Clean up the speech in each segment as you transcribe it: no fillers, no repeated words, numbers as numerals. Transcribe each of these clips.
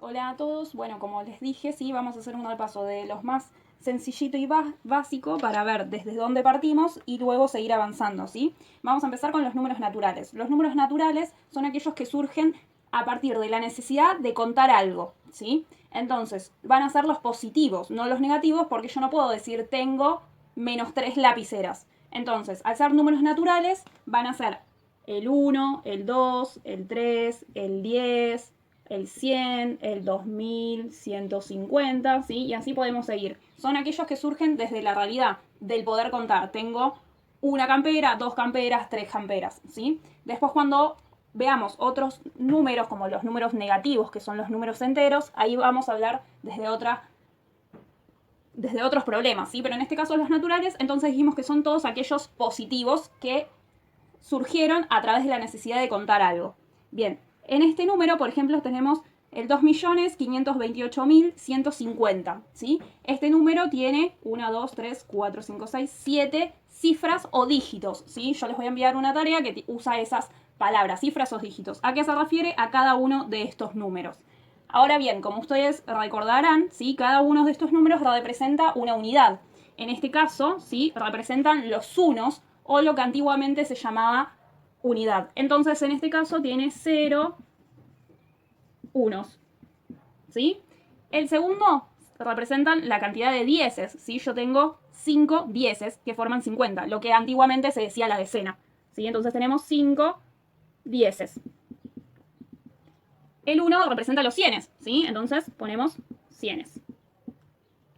Hola a todos, bueno, como les dije, sí, vamos a hacer un repaso de los más sencillito y básico para ver desde dónde partimos y luego seguir avanzando, ¿sí? Vamos a empezar con los números naturales. Los números naturales son aquellos que surgen a partir de la necesidad de contar algo, ¿sí? Entonces, van a ser los positivos, no los negativos, porque yo no puedo decir tengo menos 3 lapiceras. Entonces, al ser números naturales, van a ser el 1, el 2, el 3, el 10, el 100, el 2150, ¿sí? Y así podemos seguir. Son aquellos que surgen desde la realidad del poder contar. Tengo una campera, dos camperas, tres camperas, ¿sí? Después cuando veamos otros números, como los números negativos, que son los números enteros, ahí vamos a hablar desde otros problemas, ¿sí? Pero en este caso los naturales, entonces dijimos que son todos aquellos positivos que surgieron a través de la necesidad de contar algo. Bien, en este número, por ejemplo, tenemos el 2.528.150, ¿sí? Este número tiene 1, 2, 3, 4, 5, 6, 7 cifras o dígitos, ¿sí? Yo les voy a enviar una tarea que usa esas palabras, cifras o dígitos. ¿A qué se refiere? A cada uno de estos números. Ahora bien, como ustedes recordarán, ¿sí? Cada uno de estos números representa una unidad. En este caso, ¿sí? Representan los unos o lo que antiguamente se llamaba unidad. Entonces, en este caso tiene 0 unos, ¿sí? El segundo representan la cantidad de dieces, ¿sí? Yo tengo 5 dieces que forman 50, lo que antiguamente se decía la decena, ¿sí? Entonces tenemos 5 dieces. El 1 representa los cienes, ¿sí? Entonces ponemos cienes.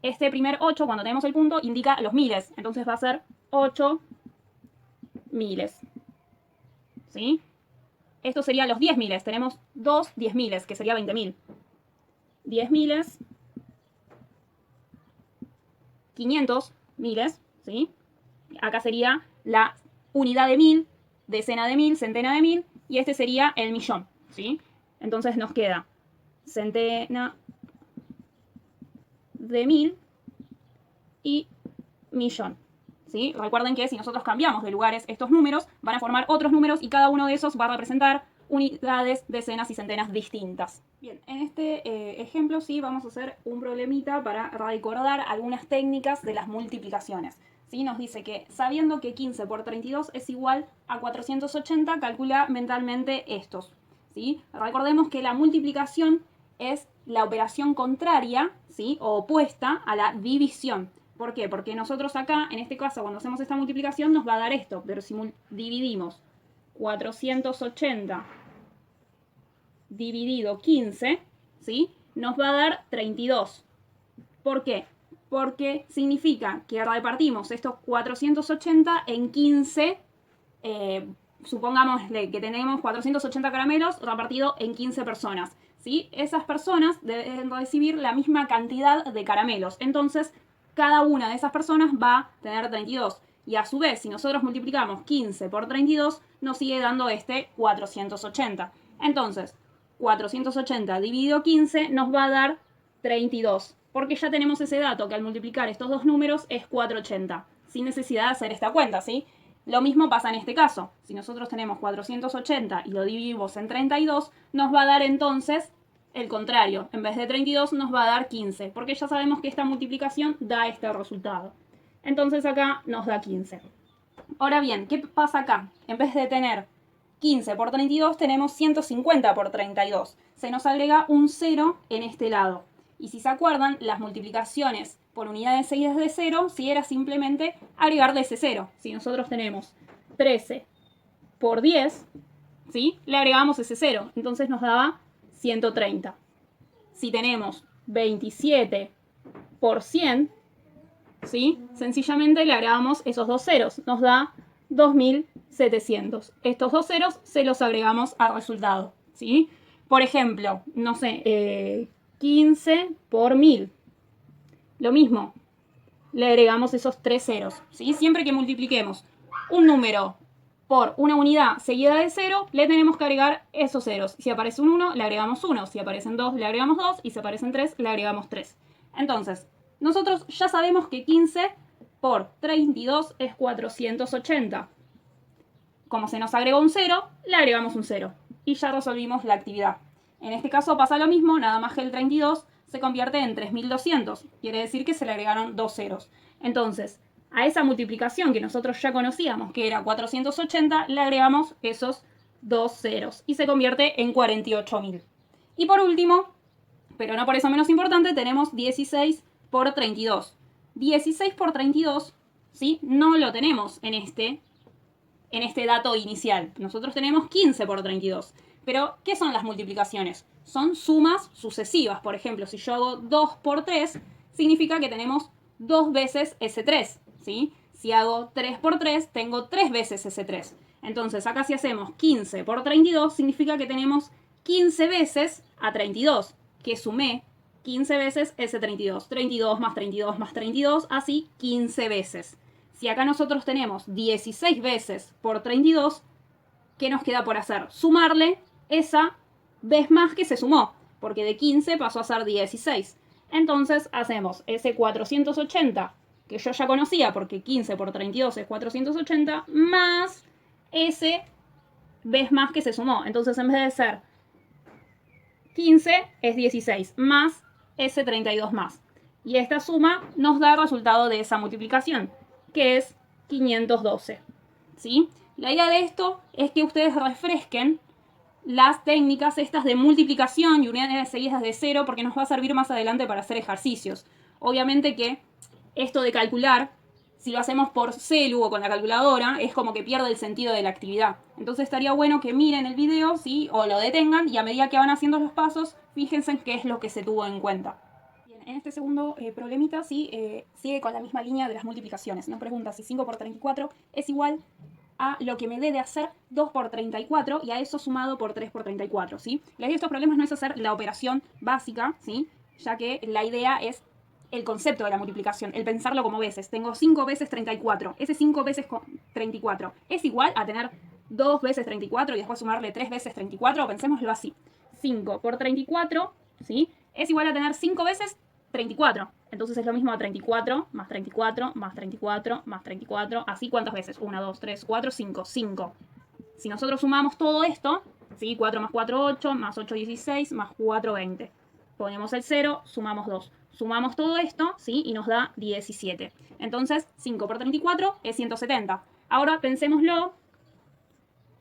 Este primer 8, cuando tenemos el punto, indica los miles. Entonces va a ser 8 miles, ¿sí? Esto serían los 10 miles. Tenemos dos 10 miles, que sería 20.000. 10 miles, 500 miles, ¿sí? Acá sería la unidad de mil, decena de mil, centena de mil, y este sería el millón, ¿sí? Entonces nos queda centena de mil y millón, ¿sí? Recuerden que si nosotros cambiamos de lugares estos números, van a formar otros números y cada uno de esos va a representar unidades, decenas y centenas distintas. Bien, en este ejemplo sí vamos a hacer un problemita para recordar algunas técnicas de las multiplicaciones. ¿Sí? Nos dice que sabiendo que 15 por 32 es igual a 480, calcula mentalmente estos. ¿Sí? Recordemos que la multiplicación es la operación contraria, ¿sí? O opuesta a la división. ¿Por qué? Porque nosotros acá, en este caso, cuando hacemos esta multiplicación, nos va a dar esto. Pero si dividimos 480 dividido 15, ¿sí? Nos va a dar 32. ¿Por qué? Porque significa que repartimos estos 480 en 15, supongámosle que tenemos 480 caramelos repartido en 15 personas, ¿sí? Esas personas deben recibir la misma cantidad de caramelos. Entonces, cada una de esas personas va a tener 32. Y a su vez, si nosotros multiplicamos 15 por 32, nos sigue dando este 480. Entonces, 480 dividido 15 nos va a dar 32. Porque ya tenemos ese dato que al multiplicar estos dos números es 480. Sin necesidad de hacer esta cuenta, ¿sí? Lo mismo pasa en este caso. Si nosotros tenemos 480 y lo dividimos en 32, nos va a dar entonces el contrario. En vez de 32 nos va a dar 15, porque ya sabemos que esta multiplicación da este resultado. Entonces acá nos da 15. Ahora bien, ¿qué pasa acá? En vez de tener 15 por 32, tenemos 150 por 32. Se nos agrega un 0 en este lado. Y si se acuerdan, las multiplicaciones por unidades seguidas de 0, si era simplemente agregarle ese 0. Si nosotros tenemos 13 por 10, ¿sí? Le agregamos ese 0. Entonces nos daba 130. Si tenemos 27 por 100, ¿sí? Sencillamente le agregamos esos dos ceros. Nos da 2700. Estos dos ceros se los agregamos al resultado, ¿sí? Por ejemplo, no sé, 15 por 1000. Lo mismo, le agregamos esos tres ceros, ¿sí? Siempre que multipliquemos un número por una unidad seguida de 0, le tenemos que agregar esos ceros. Si aparece un 1, le agregamos 1. Si aparecen 2, le agregamos 2. Y si aparecen 3, le agregamos 3. Entonces, nosotros ya sabemos que 15 por 32 es 480. Como se nos agregó un 0, le agregamos un 0. Y ya resolvimos la actividad. En este caso pasa lo mismo, nada más que el 32 se convierte en 3200. Quiere decir que se le agregaron 2 ceros. Entonces, a esa multiplicación que nosotros ya conocíamos, que era 480, le agregamos esos 2 ceros y se convierte en 48.000. Y por último, pero no por eso menos importante, tenemos 16 por 32. 16 por 32, ¿sí? No lo tenemos en este dato inicial. Nosotros tenemos 15 por 32. Pero, ¿qué son las multiplicaciones? Son sumas sucesivas. Por ejemplo, si yo hago 2 por 3, significa que tenemos 2 veces ese 3, ¿sí? Si hago 3 por 3, tengo 3 veces ese 3. Entonces, acá si hacemos 15 por 32, significa que tenemos 15 veces a 32, que sumé 15 veces ese 32. 32 más 32 más 32, así 15 veces. Si acá nosotros tenemos 16 veces por 32, ¿qué nos queda por hacer? Sumarle esa vez más que se sumó, porque de 15 pasó a ser 16. Entonces hacemos ese 480, que yo ya conocía, porque 15 por 32 es 480, más ese vez más que se sumó. Entonces en vez de ser 15 es 16, más ese 32 más. Y esta suma nos da el resultado de esa multiplicación, que es 512. ¿Sí? La idea de esto es que ustedes refresquen las técnicas estas de multiplicación y unidades seguidas de cero, porque nos va a servir más adelante para hacer ejercicios. Obviamente que esto de calcular, si lo hacemos por celu o con la calculadora, es como que pierde el sentido de la actividad. Entonces estaría bueno que miren el video, ¿sí? O lo detengan y a medida que van haciendo los pasos, fíjense en qué es lo que se tuvo en cuenta. Bien, en este segundo problemita, ¿sí? Sigue con la misma línea de las multiplicaciones. Nos pregunta si 5 por 34 es igual a lo que me dé de hacer 2 por 34 y a eso sumado por 3 por 34, ¿sí? La idea de estos problemas no es hacer la operación básica, ¿sí? Ya que la idea es el concepto de la multiplicación, el pensarlo como veces. Tengo 5 veces 34. Ese 5 veces 34 es igual a tener 2 veces 34 y después sumarle 3 veces 34. Pensémoslo así. 5 por 34, ¿sí? Es igual a tener 5 veces 34. Entonces es lo mismo a 34, más 34, más 34, más 34. Así, ¿cuántas veces? 1, 2, 3, 4, 5. 5. Si nosotros sumamos todo esto, ¿sí? 4 más 4, 8, más 8, 16, más 4, 20. Ponemos el 0, sumamos 2. Sumamos todo esto, ¿sí? Y nos da 17. Entonces, 5 por 34 es 170. Ahora pensémoslo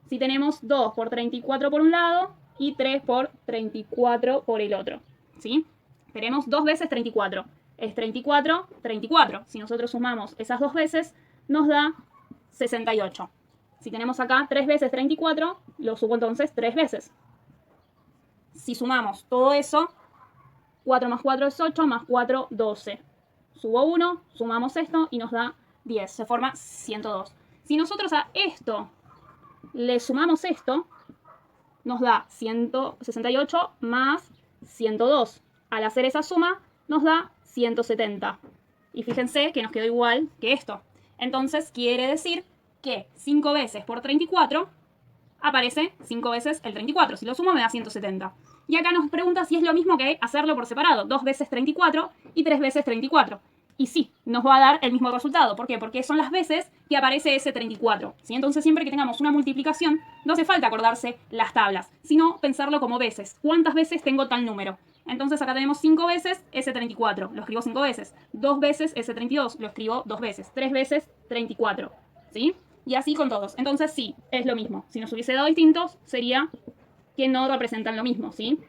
si tenemos 2 por 34 por un lado y 3 por 34 por el otro, ¿sí? Tenemos 2 veces 34. Es 34, 34. Si nosotros sumamos esas 2 veces, nos da 68. Si tenemos acá 3 veces 34, lo subo entonces 3 veces. Si sumamos todo eso, 4 más 4 es 8, más 4, 12. Subo 1, sumamos esto y nos da 10. Se forma 102. Si nosotros a esto le sumamos esto, nos da 168 más 102. Al hacer esa suma, nos da 170. Y fíjense que nos quedó igual que esto. Entonces, quiere decir que 5 veces por 34 aparece 5 veces el 34. Si lo sumo, me da 170. Y acá nos pregunta si es lo mismo que hacerlo por separado. 2 veces 34 y 3 veces 34. Y sí, nos va a dar el mismo resultado. ¿Por qué? Porque son las veces que aparece ese 34. ¿Sí? Entonces, siempre que tengamos una multiplicación, no hace falta acordarse las tablas, sino pensarlo como veces. ¿Cuántas veces tengo tal número? Entonces acá tenemos 5 veces ese 34, lo escribo 5 veces. 2 veces ese 32, lo escribo 2 veces. 3 veces 34, ¿sí? Y así con todos. Entonces sí, es lo mismo. Si nos hubiese dado distintos, sería que no representan lo mismo, ¿sí?